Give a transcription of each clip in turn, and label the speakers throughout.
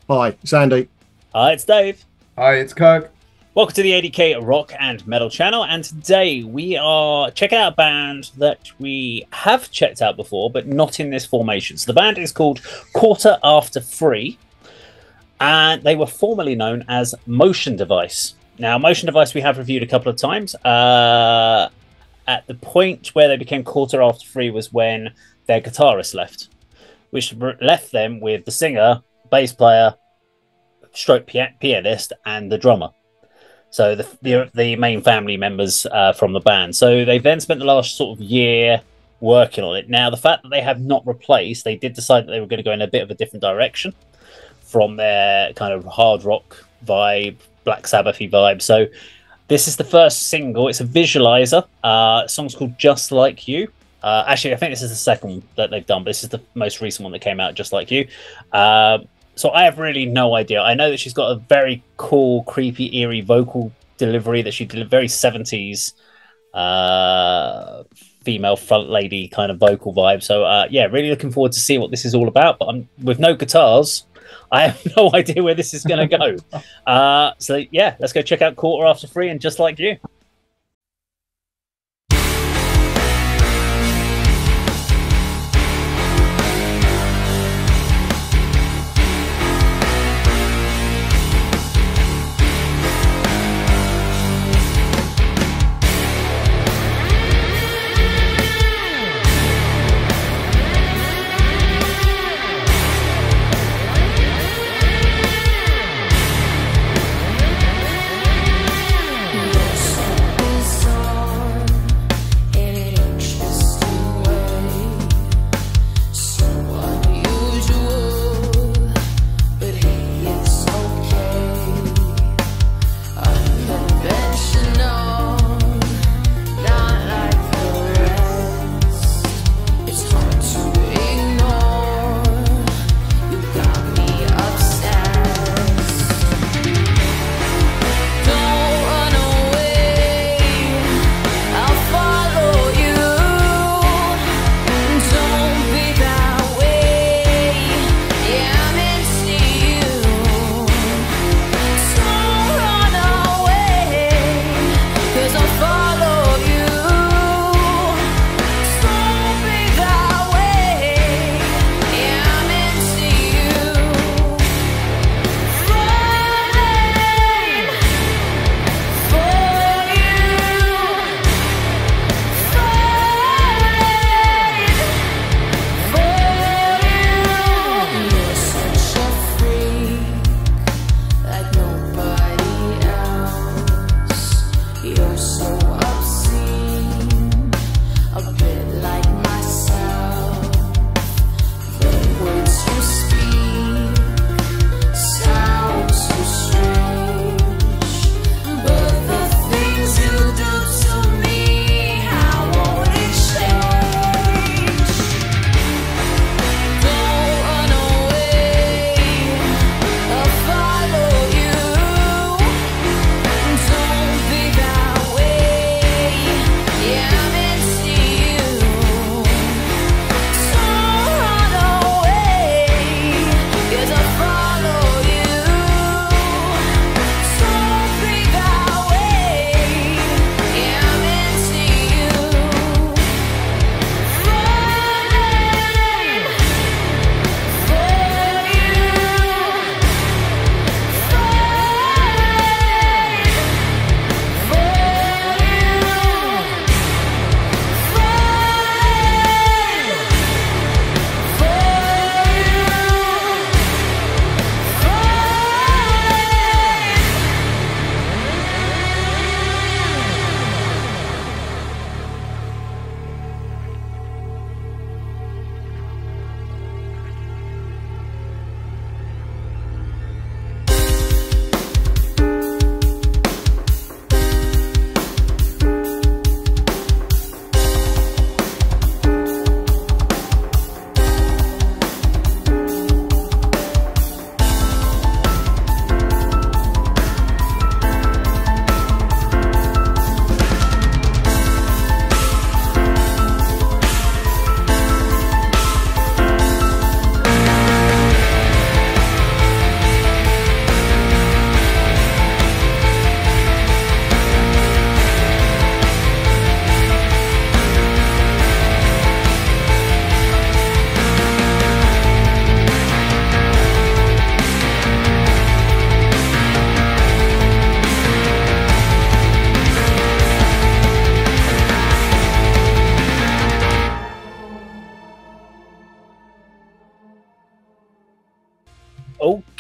Speaker 1: Hi, it's Andy.
Speaker 2: Hi, it's Dave.
Speaker 3: Hi, it's Kirk.
Speaker 2: Welcome to the A.D.K Rock and Metal channel, and today we are checking out a band that we have checked out before, but not in this formation. So the band is called Quarter After Three, and they were formerly known as Motion Device. Now, Motion Device we have reviewed a couple of times. At the point where they became Quarter After Three was when their guitarist left, which left them with the singer, bass player, stroke pianist, and the drummer. So the main family members from the band. So they've then spent the last sort of year working on it. Now, the fact that they have not replaced, they did decide that they were going to go in a bit of a different direction from their kind of hard rock vibe, Black Sabbath-y vibe. So this is the first single. It's a visualizer. The song's called Just Like You. Actually, I think this is the second one that they've done, but this is the most recent one that came out, Just Like You. So I have really no idea. I know that she's got a very cool, creepy, eerie vocal delivery that she did, very 70s female front lady kind of vocal vibe. So yeah, really looking forward to see what this is all about. But with no guitars, I have no idea where this is going to go. So yeah, let's go check out Quarter After Three and Just Like You.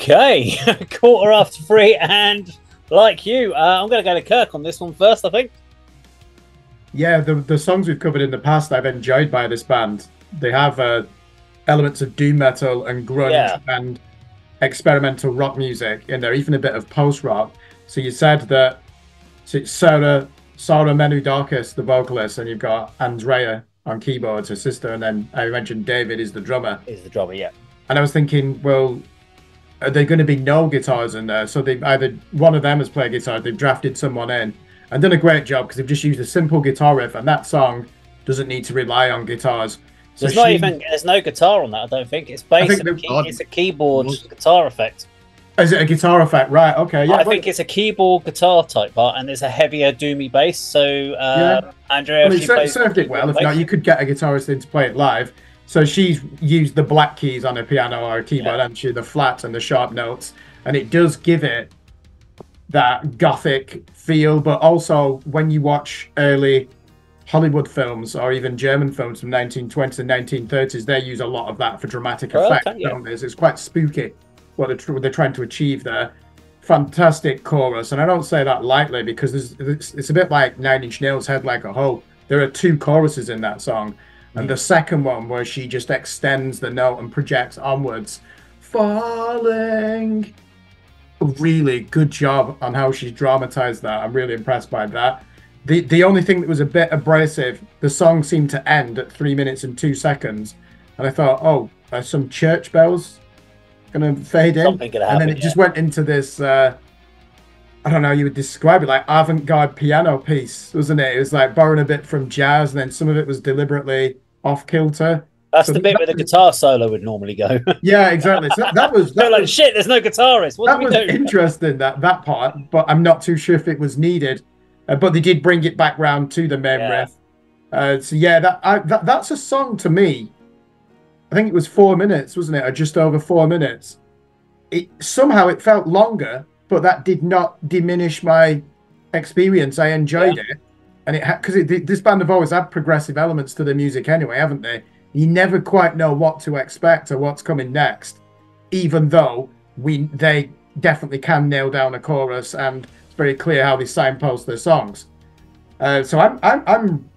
Speaker 2: Okay, 3:15, and like you, I'm going to go to Kirk on this one first, I think.
Speaker 1: Yeah, the songs we've covered in the past I've enjoyed by this band. They have elements of doom metal and grunge
Speaker 2: Yeah,
Speaker 1: and experimental rock music in there, even a bit of post rock. So you said that so it's Sarah Menoudarkis, the vocalist, and you've got Andrea on keyboards, her sister, and then I mentioned David is the drummer.
Speaker 2: is the drummer, yeah.
Speaker 1: And I was thinking, well, are there going to be no guitars in there? So they either one of them has played guitar, they've drafted someone in and done a great job because they've just used a simple guitar riff, and that song doesn't need to rely on guitars. So
Speaker 2: There's no guitar on that, I don't think. It's it's a keyboard guitar effect.
Speaker 1: Is it a guitar effect? Right, okay. Yeah,
Speaker 2: I think it's a keyboard guitar type part, and there's a heavier doomy bass. So
Speaker 1: yeah.
Speaker 2: Andrea,
Speaker 1: it served it well. If not, you could get a guitarist in to play it live. So she's used the black keys on a piano or a keyboard, and she the flat and the sharp notes, and it does give it that gothic feel. But also, when you watch early Hollywood films or even German films from 1920s and 1930s, they use a lot of that for dramatic effect.
Speaker 2: Okay, yeah.
Speaker 1: It's quite spooky what they're trying to achieve there. Fantastic chorus, and I don't say that lightly because it's a bit like Nine Inch Nails' Head Like a Hoe. There are two choruses in that song, and the second one where she just extends the note and projects onwards, falling. Really good job on how she's dramatized that. I'm really impressed by that. The only thing that was a bit abrasive, the song seemed to end at 3 minutes and 2 seconds, and I thought, oh, are some church bells gonna fade in?
Speaker 2: Something gonna happen,
Speaker 1: and then it just went into this. I don't know. You would describe it like avant-garde piano piece, wasn't it? It was like borrowing a bit from jazz, and then some of it was deliberately off kilter.
Speaker 2: That's the bit where the guitar solo would normally go.
Speaker 1: Yeah, exactly. So that was
Speaker 2: like shit. There's no guitarist. What
Speaker 1: that
Speaker 2: do
Speaker 1: was
Speaker 2: we do?
Speaker 1: interesting that part, but I'm not too sure if it was needed. But they did bring it back round to the main riff. So yeah, that's a song to me. I think it was 4 minutes, wasn't it, or just over 4 minutes? It somehow it felt longer, but that did not diminish my experience. I enjoyed it, and this band have always had progressive elements to their music anyway, haven't they? You never quite know what to expect or what's coming next, even though they definitely can nail down a chorus, and it's very clear how they signpost their songs. So I'm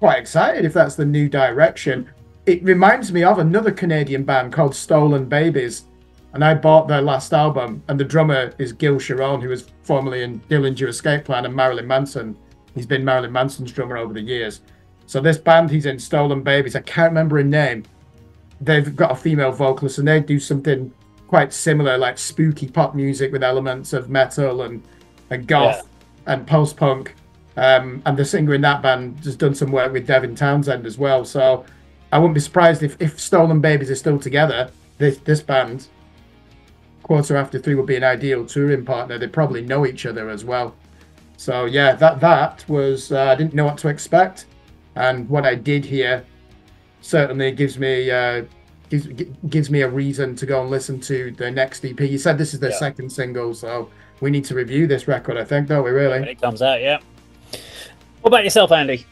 Speaker 1: quite excited if that's the new direction. It reminds me of another Canadian band called Stolen Babies, and I bought their last album, and the drummer is Gil Sharon, who was formerly in Dillinger Escape Plan and Marilyn Manson. He's been Marilyn Manson's drummer over the years. So this band he's in, Stolen Babies, I can't remember her name. They've got a female vocalist, and they do something quite similar, like spooky pop music with elements of metal and goth and post-punk. And the singer in that band has done some work with Devin Townsend as well. So I wouldn't be surprised if Stolen Babies are still together. This band, 3:15, would be an ideal touring partner. They probably know each other as well. So yeah, that was I didn't know what to expect. And what I did hear certainly gives me a reason to go and listen to the next EP. You said this is their second single, so we need to review this record, I think, don't we, really?
Speaker 2: When it comes out, yeah. What about yourself, Andy?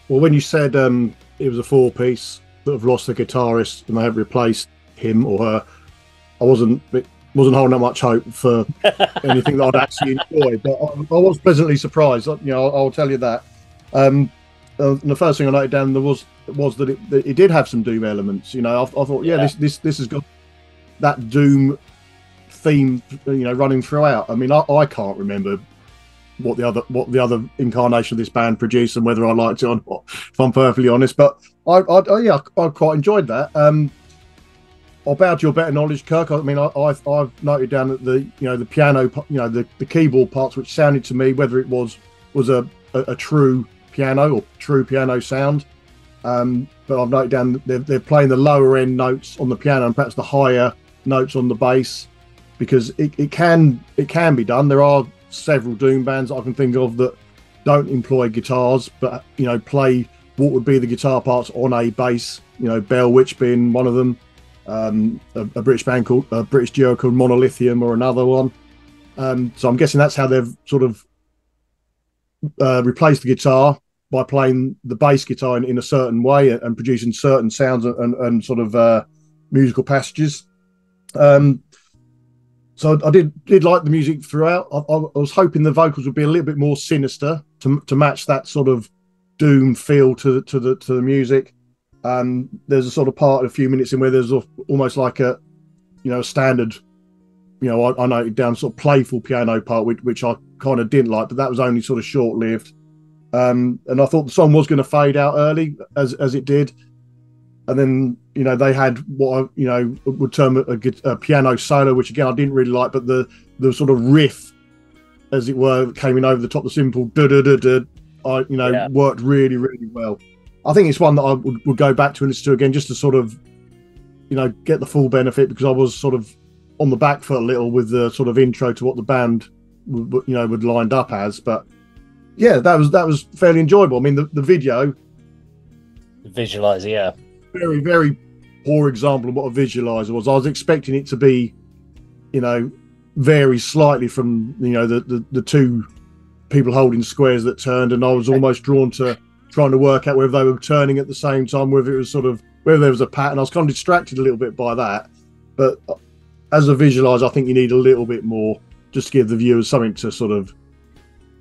Speaker 3: Well, when you said it was a four-piece that have lost the guitarist and they have replaced him or her, I wasn't holding out much hope for anything that I'd actually enjoy, but I was pleasantly surprised. I'll tell you that. And the first thing I noted down was that it did have some doom elements. I thought, this has got that doom theme, running throughout. I mean, I can't remember what the other incarnation of this band produced and whether I liked it or not, if I'm perfectly honest. But I quite enjoyed that. I'll bow to your better knowledge, Kirk. I mean, I've noted down that the piano, the keyboard parts, which sounded to me, whether it was a true piano or true piano sound. But I've noted down that they're playing the lower end notes on the piano and perhaps the higher notes on the bass, because it can be done. There are several doom bands I can think of that don't employ guitars, but play what would be the guitar parts on a bass. Bell Witch being one of them. A British duo called Monolithium, or another one. So I'm guessing that's how they've sort of replaced the guitar by playing the bass guitar in a certain way and producing certain sounds and sort of musical passages. So I did like the music throughout. I was hoping the vocals would be a little bit more sinister to match that sort of doom feel to the music. There's a sort of part a few minutes in where there's almost like a standard, I noted down sort of playful piano part, which I kind of didn't like, but that was only sort of short lived. And I thought the song was going to fade out early, as it did. And then, they had what I, would term a piano solo, which again I didn't really like, but the sort of riff, as it were, came in over the top, the simple da da da da, worked really, really well. I think it's one that I would go back to and listen to again, just to sort of, get the full benefit, because I was sort of on the back foot a little with the sort of intro to what the band would lined up as. But yeah, that was fairly enjoyable. I mean, the video,
Speaker 2: visualizer, yeah,
Speaker 3: very, very poor example of what a visualizer was. I was expecting it to be, vary slightly from the two people holding squares that turned, and I was almost drawn to trying to work out whether they were turning at the same time, whether it was whether there was a pattern. I was kind of distracted a little bit by that, but as a visualizer, I think you need a little bit more just to give the viewers something to sort of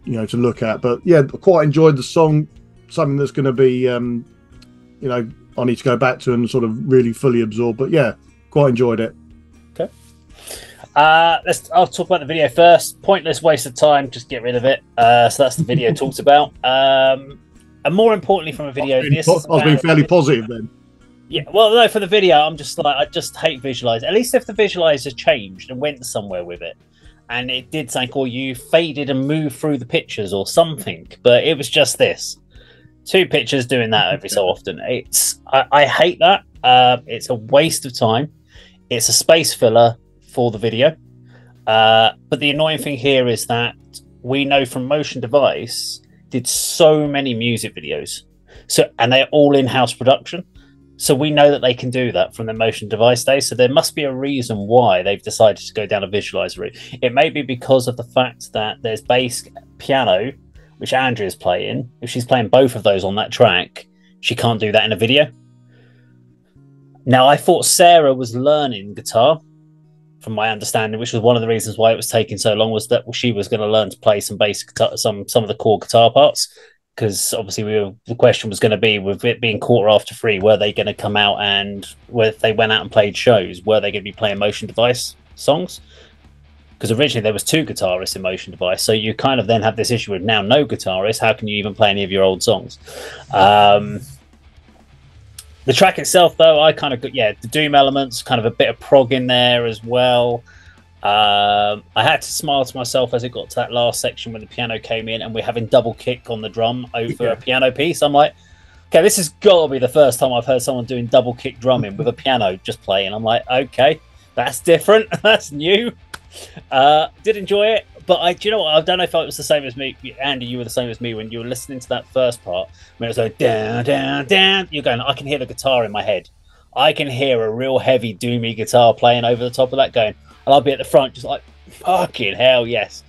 Speaker 3: to look at. But yeah, I quite enjoyed the song. Something that's going to be I need to go back to and sort of really fully absorb. But yeah, quite enjoyed it.
Speaker 2: Okay. I'll talk about the video first. Pointless waste of time. Just get rid of it. So that's the video talked about. And more importantly, from a video,
Speaker 3: I was being fairly positive then.
Speaker 2: Yeah. Well, no, for the video, I'm just like, I just hate visualize. At least if the visualizer changed and went somewhere with it, and it did something, or you faded and moved through the pictures or something, but it was just this. Two pictures doing that every so often. I hate that. It's a waste of time. It's a space filler for the video. But the annoying thing here is that we know from Motion Device did so many music videos, and they're all in-house production. So we know that they can do that from the Motion Device days. So there must be a reason why they've decided to go down a visualizer route. It may be because of the fact that there's bass, piano, which Andrea's playing. If she's playing both of those on that track, she can't do that in a video. Now, I thought Sarah was learning guitar, from my understanding, which was one of the reasons why it was taking so long, was that she was going to learn to play some bass guitar, some of the core guitar parts. Because obviously the question was going to be, with it being 3:15, were they going to come out, and if they went out and played shows, were they going to be playing Motion Device songs? Because originally there was two guitarists in Motion Device, so you kind of then have this issue with now no guitarist. How can you even play any of your old songs? The track itself, though, I kind of got, the doom elements, kind of a bit of prog in there as well. I had to smile to myself as it got to that last section when the piano came in and we're having double kick on the drum over a piano piece. I'm like, okay, this has got to be the first time I've heard someone doing double kick drumming with a piano just playing. I'm like, okay, that's different. That's new. Did enjoy it, but do you know what? I don't know if it was the same as me. Andy, you were the same as me when you were listening to that first part. When it was like, down, down, down. You're going, I can hear the guitar in my head. I can hear a real heavy, doomy guitar playing over the top of that going. And I'll be at the front just like, fucking hell, yes.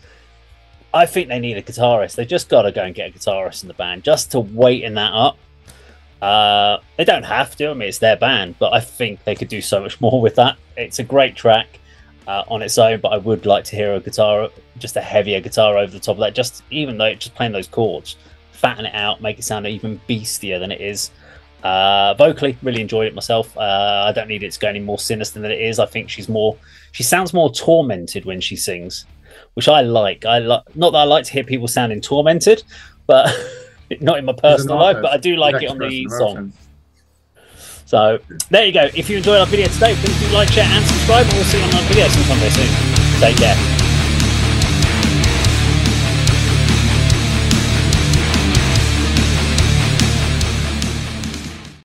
Speaker 2: I think they need a guitarist. They just got to go and get a guitarist in the band just to weighten that up. They don't have to. I mean, it's their band, but I think they could do so much more with that. It's a great track on its own, but I would like to hear a guitar, just a heavier guitar over the top of that, just even though it's just playing those chords, fatten it out, make it sound even beastier than it is. Vocally, really enjoyed it myself. I don't need it to go any more sinister than it is. I think she sounds more tormented when she sings, which I like. Not that I like to hear people sounding tormented, but not in my personal life, but I do like it on the song. So there you go. If you enjoyed our video today, please do like, share and subscribe, and we'll see you on another video sometime very soon. Take care.